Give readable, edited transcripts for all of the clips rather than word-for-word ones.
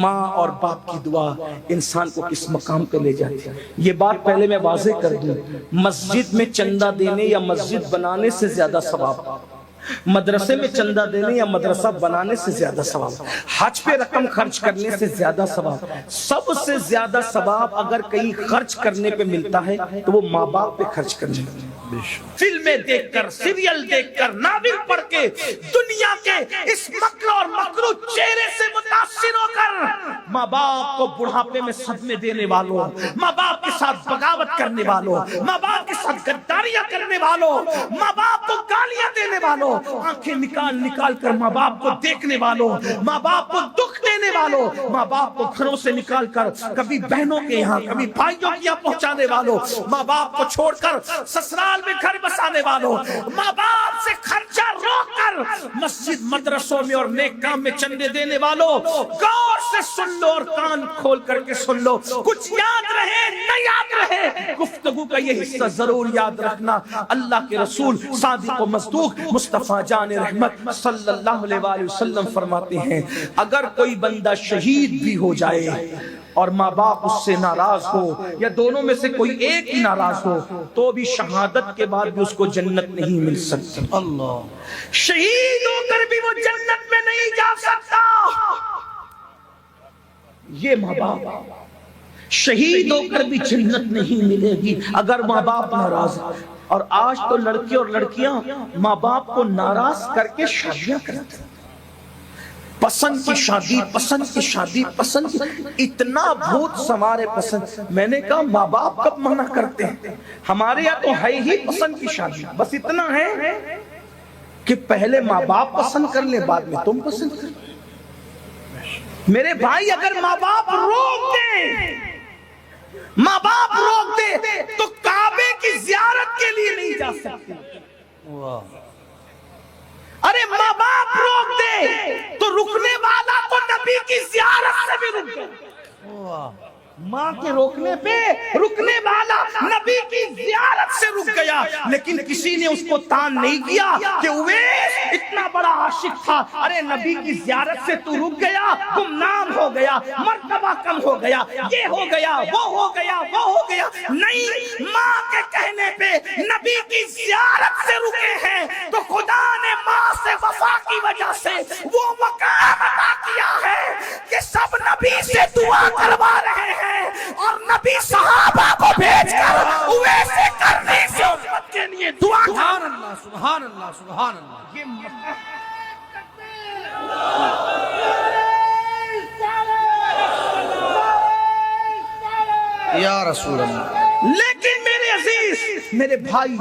ماں اور باپ کی دعا انسان کو کس مقام پہ لے جاتی ہے۔ یہ بات پہلے میں واضح کر دوں، مسجد میں چندہ دینے یا مسجد بنانے سے زیادہ ثواب، مدرسے میں چندہ دینے یا مدرسہ بنانے سے زیادہ ثواب، حج پہ رقم خرچ کرنے سے زیادہ ثواب، سب سے زیادہ ثواب اگر کہیں خرچ کرنے پہ ملتا ہے تو وہ ماں باپ پہ خرچ کرنے پہ۔ فلمیں دیکھ کر، سیریل دیکھ کر، ناول پڑھ کے، دنیا کے اس مکر اور مکرو چہرے سے متاثر ہو کر ماں باپ کو بڑھاپے میں صدمے دینے والوں، ماں باپ کے ساتھ بغاوت کرنے والوں، ماں باپ کے ساتھ غداریاں کرنے والوں، ماں باپ کو گالیاں دینے والوں، آنکھیں نکال نکال کر ماں باپ کو دیکھنے والوں، ماں باپ کو دکھ دینے والوں، ماں باپ کو گھروں سے نکال کر کبھی بہنوں کے یہاں کبھی بھائیوں کے یہاں پہنچانے والوں، ماں باپ کو چھوڑ کر سسرال میں گھر بسانے والوں، ماں باپ سے خرچہ روک کر مسجد مدرسوں میں اور نیک کام میں چندے دینے والوں، غور سے سن لو اور کان کھول کر کے سن لو، کچھ یاد رہے نہ یاد رہے، گفتگو کا یہ حصہ ضرور یاد رکھنا۔ اللہ کے رسول صادق و مصدوق مصطفیٰ جان رحمت صلی اللہ علیہ وآلہ وسلم فرماتے ہیں، اگر کوئی بندہ شہید بھی ہو جائے اور ماں باپ اس سے ناراض ہو یا دونوں میں سے کوئی ایک ہی ناراض ہو تو بھی شہادت کے بعد بھی اس کو جنت نہیں مل سکتی۔ اللہ، شہید ہو کر بھی وہ جنت میں نہیں جا سکتا۔ یہ ماں باپ شہید ہو کر بھی جنت نہیں ملے گی اگر ماں باپ ناراض ہیں۔ اور آج تو لڑکے اور لڑکیاں ماں باپ کو ناراض کر کے شادیاں کرتے ہیں، پسند کی شادی، پسند کی شادی، پسند کی، اتنا بھوت سمارے پسند۔ میں نے کہا ماں باپ کب منع کرتے ہیں؟ ہمارے یہاں تو ہے ہی پسند کی شادی، بس اتنا ہے کہ پہلے ماں باپ پسند کر لیں بعد میں تم پسند کر لیں۔ میرے بھائی اگر ماں باپ روک دیں، ماں باپ روک دے تو کعبے کی زیارت کے لیے نہیں جا سکتے۔ ارے ماں باپ روک دے تو رکنے والا تو نبی کی زیارت سے بھی رک گیا۔ ماں کے روکنے پہ رکنے والا نبی کی زیارت سے رک گیا، لیکن کسی نے اس کو تان نہیں کیا کہ اویس اتنا بڑا عاشق تھا، ارے نبی کی زیارت سے تو رک گیا، گمنام ہو گیا، مرتبہ کم ہو گیا، یہ ہو گیا، وہ ہو گیا، وہ ہو گیا۔ نہیں، ماں کے کہنے پہ نبی کی زیارت سے رکے ہیں تو خدا نے ماں سے وفا کی وجہ سے وہ مقام عطا کیا ہے کہ سب نبی سے دعا کروا رہے ہیں، اور نبی صحابہ کو بھیج کر ویسے کرنے سے امت کے لیے دعا کر۔ سبحان اللہ، سبحان اللہ، سبحان اللہ۔ یہ یا رسول اللہ۔ لیکن میرے عزیز، میرے بھائی،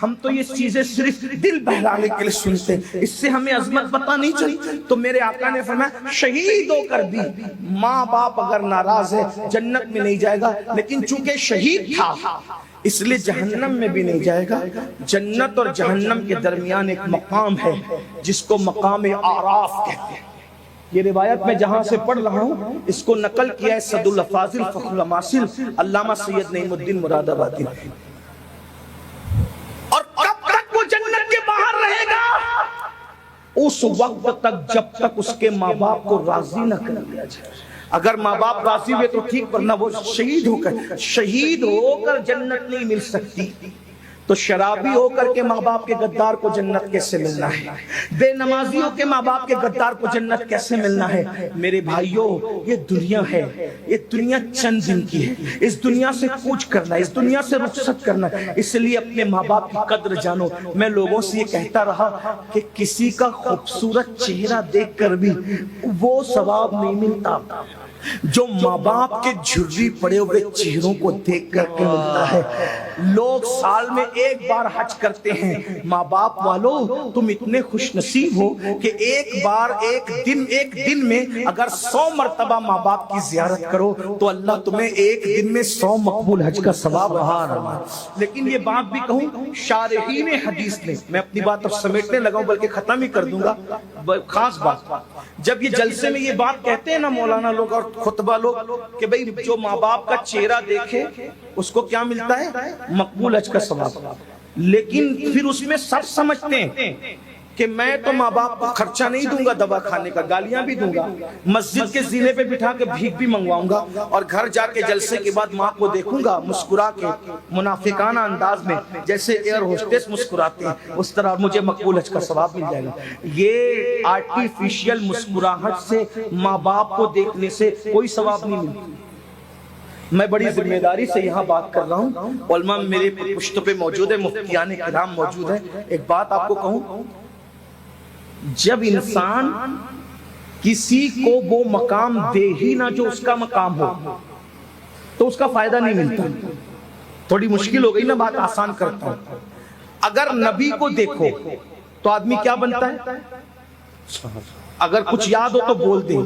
ہم تو یہ چیزیں صرف دل بہلانے کے لیے سنتے ہیں، اس سے ہمیں عظمت پتہ نہیں چلی۔ تو میرے آقا نے فرمایا شہید ہو کر بھی ماں باپ اگر ناراض ہے جنت میں نہیں جائے گا، لیکن چونکہ شہید تھا اس لیے جہنم میں بھی نہیں جائے گا۔ جنت اور جہنم کے درمیان ایک مقام ہے جس کو مقام اعراف کہتے ہیں۔ یہ روایت میں جہاں سے پڑھ رہا ہوں اس کو نقل کیا ہے صد الافاضل فخر الاماثل علامہ سید نعیم الدین مراد آبادی نے۔ اور کب تک وہ جنت کے باہر رہے گا؟ اس وقت تک جب تک اس کے ماں باپ کو راضی نہ کر لیا جائے۔ اگر ماں باپ راضی ہوئے تو ٹھیک، ورنہ وہ شہید ہو کر جنت نہیں مل سکتی۔ تو شرابی ہو کر کے ماں باپ کے غدار کو جنت کیسے ملنا ہے؟ بے نمازی ہو کے ماں باپ کے غدار کو جنت کیسے ملنا ہے؟ میرے بھائیوں، یہ دنیا ہے، یہ دنیا چند دن کی ہے، اس دنیا سے کوچ کرنا ہے، اس دنیا سے رخصت کرنا ہے، اس لیے اپنے ماں باپ کی قدر جانو۔ میں لوگوں سے یہ کہتا رہا کہ کسی کا خوبصورت چہرہ دیکھ کر بھی وہ ثواب نہیں ملتا جو ماں باپ کے جھرری پڑے ہوئے چہروں کو دیکھ کر کے ملتا ہے۔ لوگ سال میں ایک بار حج کرتے ہیں، ماں باپ والوں تم اتنے خوش نصیب ہو کہ ایک دن میں اگر 100 مرتبہ ماں باپ کی زیارت کرو تو اللہ تمہیں ایک دن میں 100 مقبول حج کا ثواب بہا رہا ہے۔ لیکن یہ بات بھی کہوں، شارحین حدیث نے، میں اپنی بات اب سمیٹنے لگا ہوں بلکہ ختم ہی کر دوں گا، خاص بات، جب یہ جلسے میں یہ بات کہتے ہیں نا مولانا لوگ اور خطبہ لوگ کہ بھئی جو ماں باپ کا چہرہ دیکھے اس کو کیا ملتا ہے؟ مقبول حج کا ثواب۔ لیکن پھر اس میں سب سمجھتے ہیں کہ میں تو ماں باپ کو خرچہ نہیں دوں گا دوا کھانے کا، گالیاں بھی دوں گا، مسجد کے زینے پہ بٹھا کے بھیک بھی منگواؤں گا، اور گھر جا کے جلسے کے بعد ماں کو دیکھوں گا مسکرا کے منافقانہ انداز میں، جیسے ایئر ہوسٹس مسکراتے ہیں اس طرح مجھے مقبول حج کا ثواب مل جائے گا۔ یہ آرٹیفیشل مسکراہٹ سے ماں باپ کو دیکھنے سے کوئی ثواب نہیں ملتا۔ میں بڑی ذمہ داری سے یہاں بات کر رہا ہوں، علماء میرے پشتوں پہ موجود ہے، مفتیان کرام موجود ہے۔ ایک بات آپ کو کہوں، جب انسان کسی کو وہ مقام دے ہی نہ جو اس کا مقام ہو تو اس کا فائدہ نہیں ملتا۔ تھوڑی مشکل ہو گئی نا، بات آسان کرتا ہوں۔ اگر نبی کو دیکھو تو آدمی کیا بنتا ہے؟ اگر کچھ یاد ہو تو بول دیں۔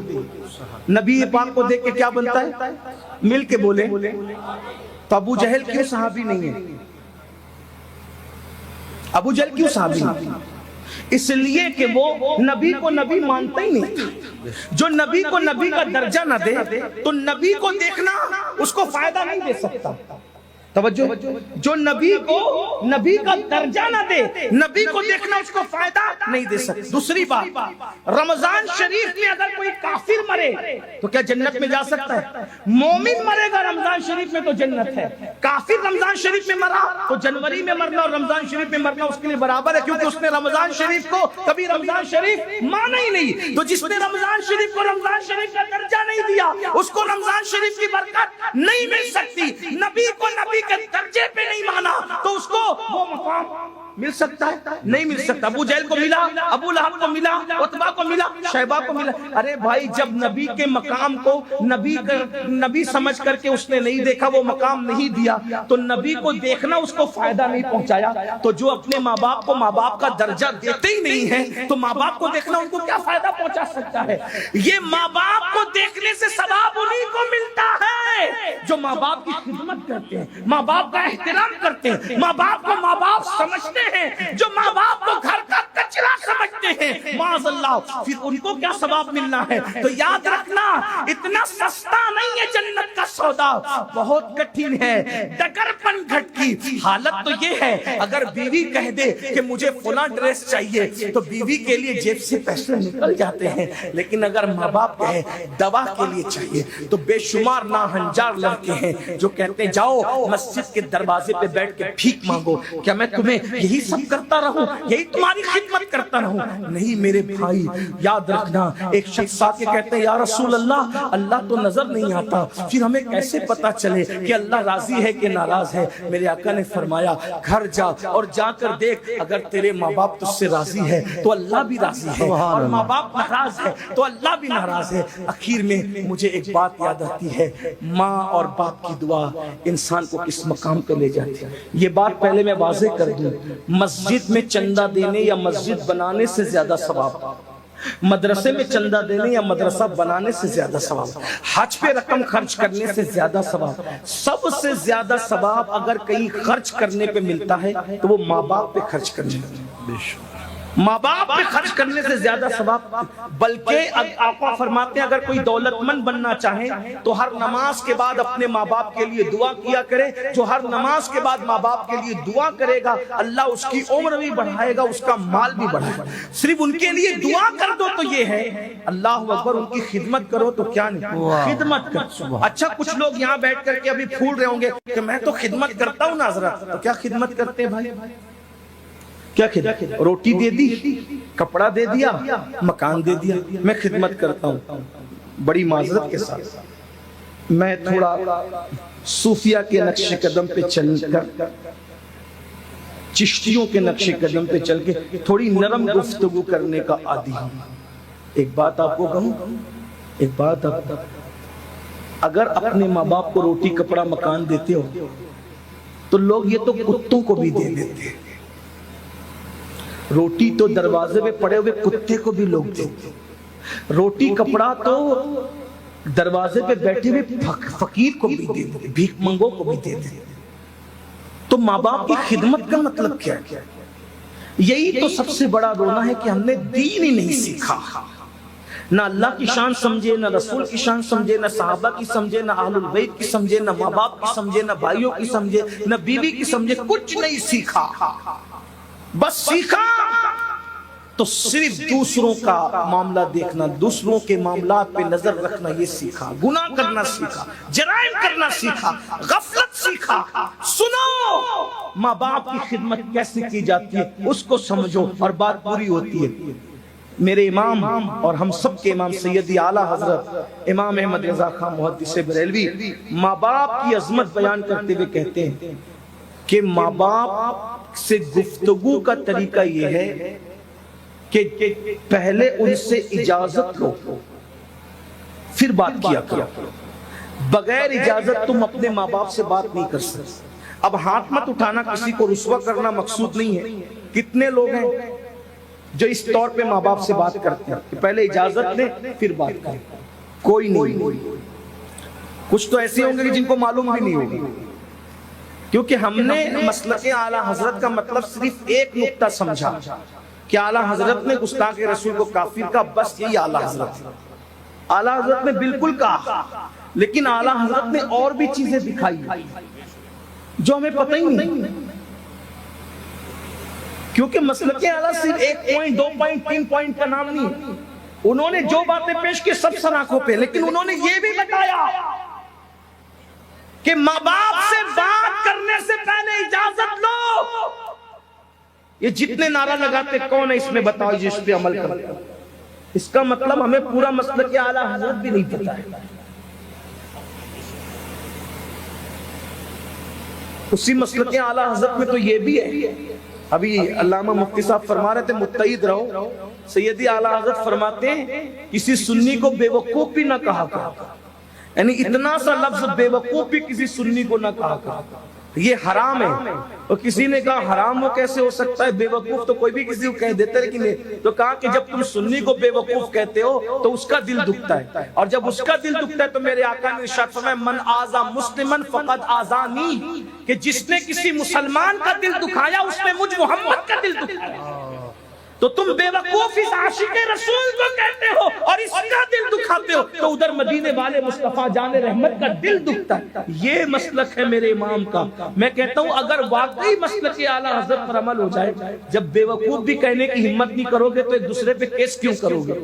نبی پاک کو دیکھ کے کیا بنتا ہے؟ مل کے بولے۔ تو ابو جہل کیوں صحابی نہیں ہے؟ ابو جہل کیوں صحابی نہیں؟ اس لیے کہ وہ نبی کو نبی مانتا ہی نہیں۔ جو نبی کو نبی کا درجہ نہ دے تو نبی کو دیکھنا اس کو فائدہ نہیں دے سکتا۔ توجہ، جو نبی کو نبی کا درجہ نہ دے، نبی کو دیکھنا اس کو فائدہ نہیں دے سکتا۔ دوسری بات، رمضان شریف میں اگر کوئی کافر مرے تو کیا جنت میں جا سکتا ہے؟ مومن مرے گا رمضان شریف میں تو جنت ہے۔ کافر رمضان شریف میں مرا تو جنوری میں مرنا اور رمضان شریف میں مرنا اس کے لیے برابر ہے، کیونکہ اس نے رمضان شریف کو کبھی رمضان شریف مانا ہی نہیں۔ تو جس نے رمضان شریف کو رمضان شریف کا درجہ نہیں دیا اس کو رمضان شریف کی برکت نہیں مل سکتی۔ نبی کو نبی کے درجے پہ نہیں مانا تو اس کو وہ مقام مل سکتا ہے؟ نہیں مل سکتا۔ ابو جہل کو ملا، ابو لہب کو ملا، عتبہ کو ملا، شیبہ کو ملا۔ ارے بھائی، جب نبی کے مقام کو نبی سمجھ کر کے اس نے نہیں دیکھا، وہ مقام نہیں دیا، تو نبی کو دیکھنا اس کو فائدہ نہیں پہنچایا۔ تو جو اپنے ماں باپ کو ماں باپ کا درجہ دیتے ہی نہیں ہے تو ماں باپ کو دیکھنا ان کو کیا فائدہ پہنچا سکتا ہے؟ یہ ماں باپ کو دیکھنے سے ثواب انہیں کو ملتا ہے جو ماں باپ کی خدمت کرتے ہیں، ماں باپ کا احترام کرتے ہیں، ماں باپ کو ماں باپ سمجھتے ہیں، جو ماں باپ کو گھر کا کچرا سمجھتے ہیں، معاذ اللہ، پھر ان کو کیا ثواب ملنا ہے؟ تو یاد رکھنا، اتنا سستا نہیں ہے جنت کا سودا، بہت کٹھن ہے۔ ڈگر پن گھٹ کی حالت تو یہ ہے، اگر بیوی کہہ دے کہ مجھے فلاں ڈریس چاہیے تو بیوی کے لیے جیب سے پیسے نکل جاتے ہیں، لیکن اگر ماں باپ کہے دوا کے لیے چاہیے تو بے شمار ناہنجار لڑکے ہیں جو کہتے ہیں جاؤ مسجد کے دروازے پہ بیٹھ کے بھیک مانگو۔ کیا میں تمہیں یہی سب کرتا رہوں، یہی تمہاری خدمت کرتا رہوں؟ نہیں میرے بھائی، یاد رکھنا، ایک شخص آ کے کہتے ہیں یا رسول اللہ، اللہ تو نظر نہیں آتا، پھر ہمیں کیسے پتا چلے کہ اللہ راضی ہے کہ ناراض ہے؟ میرے آقا نے فرمایا گھر جا اور جا کر دیکھ، اگر تیرے ماں باپ تجھ سے راضی ہے تو اللہ بھی راضی ہے، اور ماں باپ ناراض ہے تو اللہ بھی ناراض ہے۔ اخیر میں مجھے ایک بات یاد آتی ہے، ماں اور باپ کی دعا انسان کو کس مقام پہ لے جاتی ہے۔ یہ بات پہلے میں واضح کر دوں، مسجد میں چندہ دینے یا مسجد بنانے سے زیادہ ثواب، مدرسے میں چندہ دینے یا مدرسہ بنانے سے زیادہ ثواب، حج پہ رقم خرچ کرنے سے زیادہ ثواب، سب سے زیادہ ثواب اگر کہیں خرچ کرنے پہ ملتا ہے تو وہ ماں باپ پہ خرچ کرنے پہ، ماں باپ پہ خرچ کرنے سے زیادہ ثواب۔ بلکہ آقا فرماتے ہیں اگر کوئی دولت مند بننا چاہے تو ہر نماز کے بعد اپنے ماں باپ کے لیے دعا کیا کرے۔ جو ہر نماز کے بعد ماں باپ کے لیے دعا کرے گا اللہ اس کی عمر بھی بڑھائے گا، اس کا مال بھی بڑھائے گا۔ صرف ان کے لیے دعا کر دو تو یہ ہے، اللہ اکبر، ان کی خدمت کرو تو کیا نہیں، خدمت کر۔ اچھا، کچھ لوگ یہاں بیٹھ کر کے ابھی پھول رہے ہوں گے کہ میں تو خدمت کرتا ہوں ناظرہ، تو کیا خدمت کرتے ہیں بھائی؟ کیا خدمت؟ روٹی دے دی، کپڑا دے دیا، مکان دے دیا، میں خدمت کرتا ہوں۔ بڑی معذرت کے ساتھ میں تھوڑا صوفیہ کے نقش قدم پہ چل کر، چشتیوں کے نقش قدم پہ چل کے تھوڑی نرم گفتگو کرنے کا عادی ہوں۔ ایک بات آپ کو کہوں، ایک بات آپ، اگر اپنے ماں باپ کو روٹی کپڑا مکان دیتے ہو تو لوگ یہ تو کتوں کو بھی دے دیتے ہیں۔ روٹی تو دروازے پہ پڑے ہوئے کتے کو بھی لوگ دیتے، روٹی کپڑا تو دروازے پہ بیٹھے ہوئے فقیر کو بھی دے دیتے، بھیک منگو کو بھی دے دیتے۔ تو ماں باپ کی خدمت کا مطلب کیا ہے؟ یہی تو سب سے بڑا رونا ہے کہ ہم نے دین ہی نہیں سیکھا، نہ اللہ کی شان سمجھے، نہ رسول کی شان سمجھے، نہ صحابہ کی سمجھے، نہ اہل البیت کی سمجھے، نہ ماں باپ کی سمجھے، نہ بھائیوں کی سمجھے، نہ بیوی کی سمجھے، کچھ نہیں سیکھا۔ بس سیکھا تو صرف دوسروں کا معاملہ دیکھنا، دوسروں کے معاملات پہ نظر رکھنا یہ سیکھا، گناہ کرنا سیکھا، جرائم کرنا سیکھا، غفلت سیکھا۔ سنو ماں باپ کی خدمت کیسے کی جاتی ہے اس کو سمجھو اور بات پوری ہوتی ہے۔ میرے امام اور ہم سب کے امام سیدی اعلیٰ حضرت امام احمد رضا خان محدث بریلوی ماں باپ کی عظمت بیان کرتے ہوئے کہتے ہیں کہ ماں باپ سے گفتگو کا طریقہ یہ ہے کہ پہلے ان سے اجازت لو پھر بات کیا کرو۔ بغیر اجازت تم اپنے ماں باپ سے بات نہیں کر سکتے۔ اب ہاتھ مت اٹھانا، کسی کو رسوا کرنا مقصود نہیں ہے۔ کتنے لوگ ہیں جو اس طور پہ ماں باپ سے بات کرتے ہیں کہ پہلے اجازت لیں پھر بات کریں؟ کوئی نہیں۔ کچھ تو ایسے ہوں گے کہ جن کو معلوم بھی نہیں ہوگی، کیونکہ ہم نے مسلک اعلیٰ حضرت کا مطلب صرف ایک نقطہ سمجھا کہ اعلیٰ حضرت نے گستاخ رسول کو کافر کا، بس یہی اعلیٰ حضرت ہے۔ اعلیٰ حضرت نے بالکل کہا، لیکن اعلیٰ حضرت نے اور بھی چیزیں دکھائی جو ہمیں پتہ ہی نہیں، کیونکہ مسلک اعلیٰ صرف 1 پوائنٹ 2 پوائنٹ 3 پوائنٹ کا نام نہیں۔ انہوں نے جو باتیں پیش کی سب سراخوں پہ، لیکن انہوں نے یہ بھی بتایا کہ ماں باپ سے بات کرنے سے پہلے اجازت لو۔ یہ جتنے نعرہ لگاتے کون ہے اس میں بتاؤ جس پہ عمل کرتے؟ اس کا مطلب ہمیں پورا مسلک اعلیٰ حضرت بھی نہیں پتا ہے۔ اسی مسلک اعلیٰ حضرت میں تو یہ بھی ہے، ابھی علامہ مفتی صاحب فرما رہے تھے متعید رہو، سیدی اعلیٰ حضرت فرماتے ہیں کسی سنی کو بے وقوف بھی نہ کہا کرو، یعنی اتنا سا لفظ بے وقوف بھی کسی سنی کو نہ کہا کرو، یہ حرام ہے۔ اور کسی نے کہا حرام وہ کیسے ہو سکتا ہے، بے وقوف تو کوئی بھی کسی کو کہہ دیتا ہے، لیکن تو کہا کہ جب تم سنی کو بے وقوف کہتے ہو تو اس کا دل دکھتا ہے، اور جب اس کا دل دکھتا ہے تو میرے آقا نے ارشاد فرمایا من آذا مسلمن فقد آذانی، کہ جس نے کسی مسلمان کا دل دکھایا اس نے مجھ محمد کا دل دکھایا۔ تو تم بے وقوف اس عاشق رسول کو کہتے ہو اور اس کا دل دکھاتے ہو، تو ادھر مدینے والے مصطفیٰ جان رحمت کا دل دکھتا ہے۔ یہ مسلک ہے میرے امام کا۔ میں کہتا ہوں اگر واقعی مسلک اعلیٰ حضرت پر عمل ہو جائے، جب بے وقوف بھی کہنے کی ہمت نہیں کرو گے تو ایک دوسرے پہ کیس کیوں کرو گے،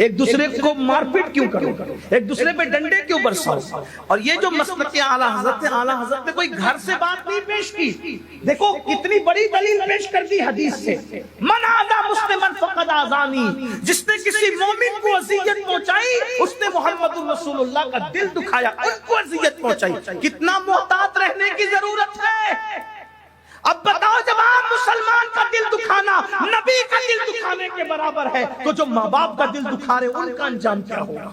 ایک دوسرے کو مار پیٹ کیوں کرو گے، ایک دوسرے پہ ڈنڈے کیوں برساؤ؟ اور یہ جو مسلک اعلیٰ حضرت ہے، اعلیٰ حضرت نے کوئی گھر سے بات نہیں پیش کی، دیکھو کتنی بڑی دلیل پیش کر دی حدیث سے، من آذا مسلمن فقد آذانی، جس نے کسی مومن کو اذیت پہنچائی اس نے محمد رسول اللہ کا دل دکھایا، ان کو اذیت پہنچائی۔ کتنا محتاط رہنے کی ضرورت ہے۔ اب بتاؤ جب آپ مسلمان کا دل دکھانا نبی کا دل دکھانے کے برابر ہے، تو جو ماں باپ کا دل دکھا رہے ان کا انجام کیا ہوگا؟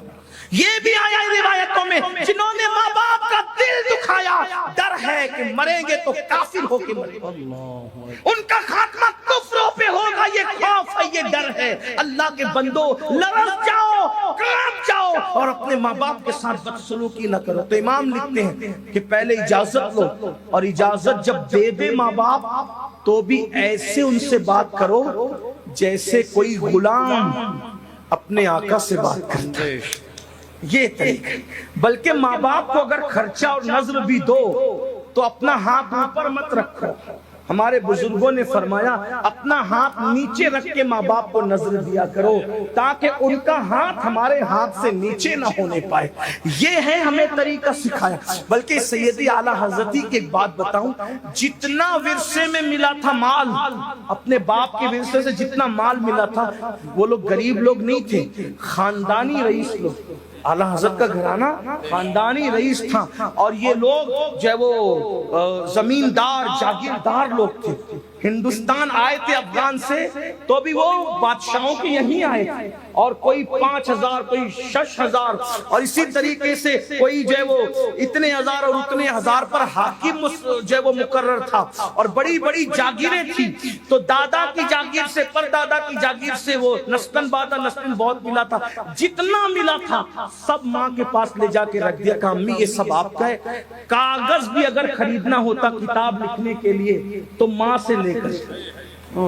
یہ بھی آیا روایتوں میں، جنہوں نے ماں باپ کا دل دکھایا ڈر ہے کہ مریں گے تو کافر ہو کے مریں گے، ان کا خاتمہ کفروں پہ ہوگا، یہ خوف ہے، یہ ڈر ہے۔ اللہ کے بندو لرز جاؤ، کانپ جاؤ اور اپنے ماں باپ کے ساتھ بدسلوکی نہ کرو۔ تو امام لکھتے ہیں کہ پہلے اجازت لو، اور اجازت جب دے دے ماں باپ تو بھی ایسے ان سے بات کرو جیسے کوئی غلام اپنے آقا سے بات کرتا ہے، یہ طریقہ۔ بلکہ ماں باپ کو اگر خرچہ اور نظر بھی دو تو اپنا ہاتھ اوپر مت رکھو۔ ہمارے بزرگوں نے فرمایا اپنا ہاتھ نیچے رکھ کے ماں باپ کو نظر دیا کرو تاکہ ان کا ہاتھ ہمارے ہاتھ سے نیچے نہ ہونے پائے۔ یہ ہے ہمیں طریقہ سکھایا۔ بلکہ سیدی اعلیٰ حضرتی کی ایک بات بتاؤں، جتنا ورثے میں ملا تھا مال، اپنے باپ کے ورثے سے جتنا مال ملا تھا، وہ لوگ غریب لوگ نہیں تھے، خاندانی رئیس لوگ۔ اعلیٰ حضرت کا گھرانہ خاندانی رئیس تھا، اور یہ لوگ جو ہے وہ زمیندار جاگیردار لوگ تھے۔ ہندوستان آئے تھے افغان سے تو بھی وہ بادشاہوں کے یہیں آئے تھے، اور کوئی 5000 کوئی 6000 اور اسی طریقے سے کوئی جو ہے وہ اتنے ہزار اور اتنے ہزار پر حاکم جو ہے وہ مقرر تھا، اور بڑی بڑی جاگیریں تھی۔ تو دادا کی جاگیر سے پر دادا کی جاگیر سے وہ نسلن بعد نسلن بہت ملا تھا، جتنا ملا تھا سب ماں کے پاس لے جا کے رکھ دیا کہ امی یہ سب آپ کا ہے۔ کاغذ بھی اگر خریدنا ہوتا کتاب لکھنے کے لیے تو ماں سے لے کر،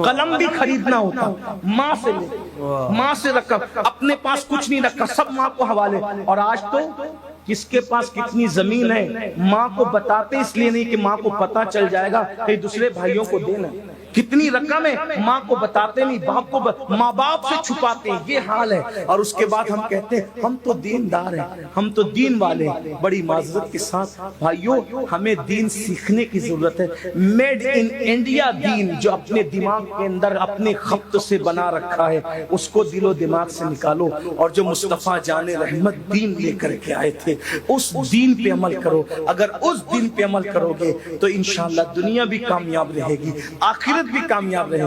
قلم بھی خریدنا ہوتا ماں سے لے، ماں سے رکھا، اپنے پاس کچھ نہیں رکھا، سب ماں کو حوالے۔ اور آج تو کس کے پاس کتنی زمین ہے ماں کو بتاتے اس لیے نہیں کہ ماں کو پتا چل جائے گا کہ دوسرے بھائیوں کو دینا، کتنی رقم ہے ماں کو بتاتے نہیں، باپ کو ماں باپ سے چھپاتے ہیں، یہ حال ہے۔ اور اس کے بعد ہم کہتے ہیں ہم تو دیندار ہیں، ہم تو دین والے ہیں۔ بڑی معذرت کے ساتھ بھائیوں، ہمیں دین سیکھنے کی ضرورت ہے۔ میڈ ان انڈیا دین جو اپنے دماغ کے اندر اپنے خط سے بنا رکھا ہے، اس کو دل و دماغ سے نکالو، اور جو مصطفیٰ جان رحمت دین لے کر کے آئے تھے اس دین پہ عمل کرو۔ اگر اس دین پہ عمل کرو گے تو انشاءاللہ دنیا بھی کامیاب رہے گی، آخرت بھی کامیاب رہے گی۔